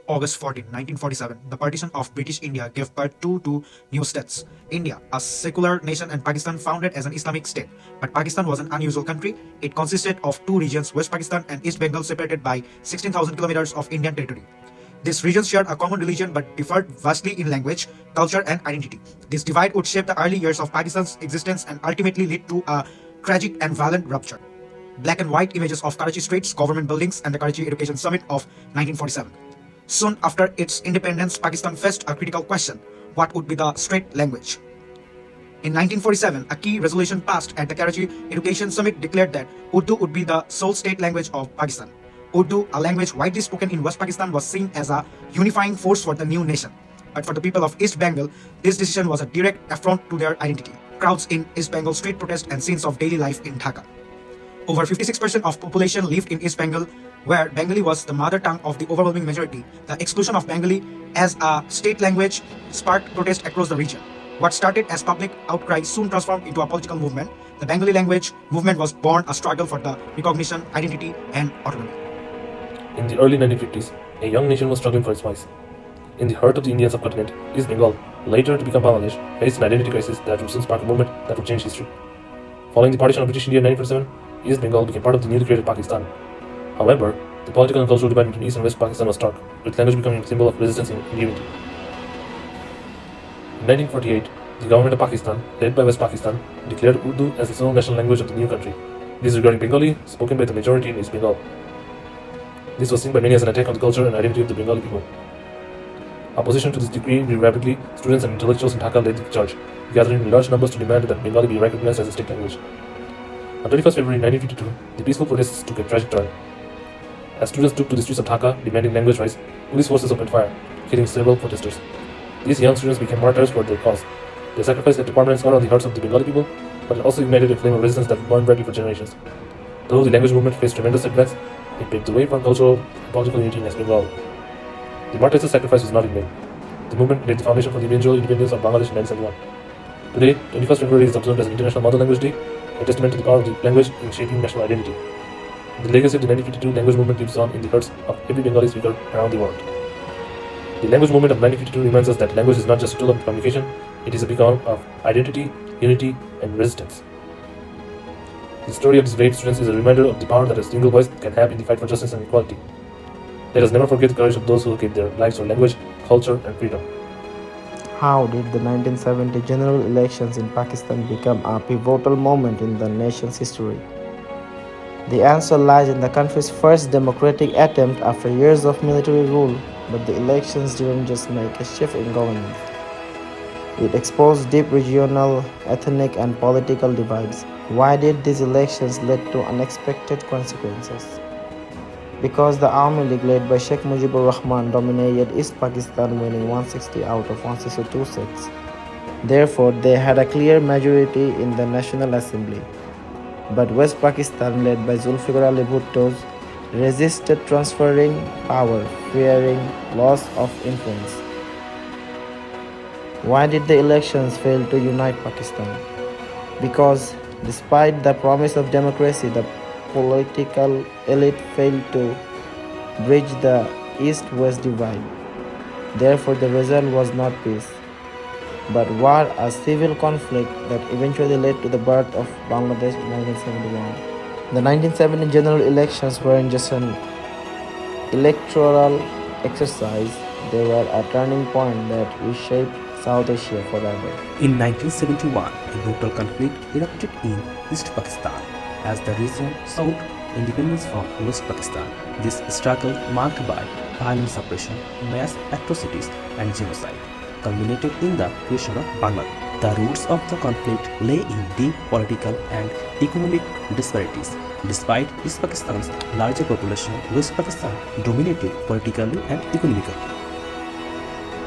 August 14, 1947, the partition of British India gave birth to two new states. India, a secular nation, and Pakistan, founded as an Islamic state. But Pakistan was an unusual country. It consisted of two regions, West Pakistan and East Bengal, separated by 16,000 kilometers of Indian territory. These regions shared a common religion but differed vastly in language, culture, and identity. This divide would shape the early years of Pakistan's existence and ultimately lead to a tragic and violent rupture. Black and white images of Karachi streets, government buildings, and the Karachi Education Summit of 1947. Soon after its independence, Pakistan faced a critical question: what would be the state language? In 1947, a key resolution passed at the Karachi Education Summit declared that Urdu would be the sole state language of Pakistan. Urdu, a language widely spoken in West Pakistan, was seen as a unifying force for the new nation. But for the people of East Bengal, this decision was a direct affront to their identity. Crowds in East Bengal street protest and scenes of daily life in Dhaka. Over 56% of population lived in East Bengal, where Bengali was the mother tongue of the overwhelming majority. The exclusion of Bengali as a state language sparked protest across the region. What started as public outcry soon transformed into a political movement. The Bengali language movement was born a struggle for the recognition, identity, and autonomy. In the early 1950s, a young nation was struggling for its voice. In the heart of the Indian subcontinent, East Bengal, later to become Bangladesh, faced an identity crisis that would soon spark a movement that would change history. Following the partition of British India in 1947, East Bengal became part of the newly created Pakistan. However, the political and cultural divide between East and West Pakistan was stark, with language becoming a symbol of resistance and unity. In 1948, the government of Pakistan, led by West Pakistan, declared Urdu as the sole national language of the new country, disregarding Bengali, spoken by the majority in East Bengal. This was seen by many as an attack on the culture and identity of the Bengali people. Opposition to this decree grew rapidly. Students and intellectuals in Dhaka led the charge, gathering in large numbers to demand that Bengali be recognized as a state language. On 21st February 1952, the peaceful protests took a tragic turn. As students took to the streets of Dhaka demanding language rights, police forces opened fire, killing several protesters. These young students became martyrs for their cause. Their sacrifice left a permanent scar on the hearts of the Bengali people, but it also ignited a flame of resistance that burned brightly for generations. Though the language movement faced tremendous setbacks, it paved the way for cultural and political unity in West Bengal. The martyrs' sacrifice was not in vain. The movement laid the foundation for the eventual independence of Bangladesh in 1971. Today, 21st February is observed as an International Mother Language Day, a testament to the power of the language in shaping national identity. The legacy of the 1952 language movement lives on in the hearts of every Bengali speaker around the world. The language movement of 1952 reminds us that language is not just a tool of communication, it is a beacon of identity, unity, and resistance. The story of these brave students is a reminder of the power that a single voice can have in the fight for justice and equality. Let us never forget the courage of those who gave their lives for language, culture, and freedom. How did the 1970 general elections in Pakistan become a pivotal moment in the nation's history? The answer lies in the country's first democratic attempt after years of military rule, but the elections didn't just make a shift in governance. It exposed deep regional, ethnic, and political divides. Why did these elections lead to unexpected consequences? Because the Army League led by Sheikh Mujibur Rahman dominated East Pakistan, winning 160 out of 162 seats. Therefore, they had a clear majority in the National Assembly. But West Pakistan, led by Zulfikar Ali Bhutto, resisted transferring power, fearing loss of influence. Why did the elections fail to unite Pakistan? Because despite the promise of democracy, the political elite failed to bridge the East-West divide. Therefore, the result was not peace, but war, a civil conflict that eventually led to the birth of Bangladesh in 1971. The 1970 general elections weren't just an electoral exercise, they were a turning point that reshaped South Asia forever. In 1971, a brutal conflict erupted in East Pakistan as the region sought independence from West Pakistan. This struggle, marked by violent suppression, mass atrocities, and genocide, culminated in the creation of Bangladesh. The roots of the conflict lay in deep political and economic disparities. Despite East Pakistan's larger population, West Pakistan dominated politically and economically.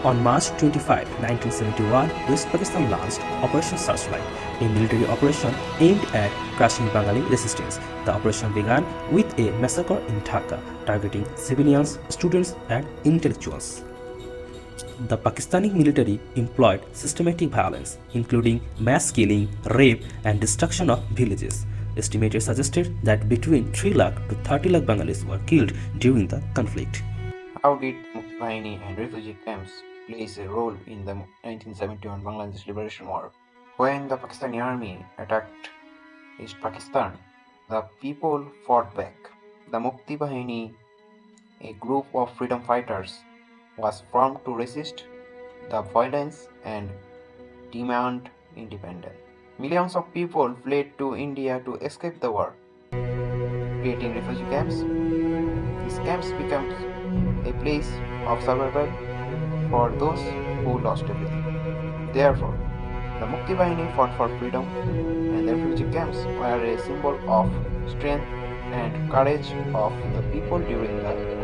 On March 25, 1971, West Pakistan launched Operation Searchlight, a military operation aimed at crushing Bengali resistance. The operation began with a massacre in Dhaka, targeting civilians, students, and intellectuals. The Pakistani military employed systematic violence, including mass killing, rape, and destruction of villages. Estimates suggested that between 3 lakh to 30 lakh Bengalis were killed during the conflict. How did Bahini and refugee camps plays a role in the 1971 Bangladesh Liberation War. When the Pakistani army attacked East Pakistan, the people fought back. The Mukti Bahini, a group of freedom fighters, was formed to resist the violence and demand independence. Millions of people fled to India to escape the war, creating refugee camps. These camps became a place of survival for those who lost everything. Therefore, the Mukti Bahini fought for freedom, and the refugee camps were a symbol of strength and courage of the people during the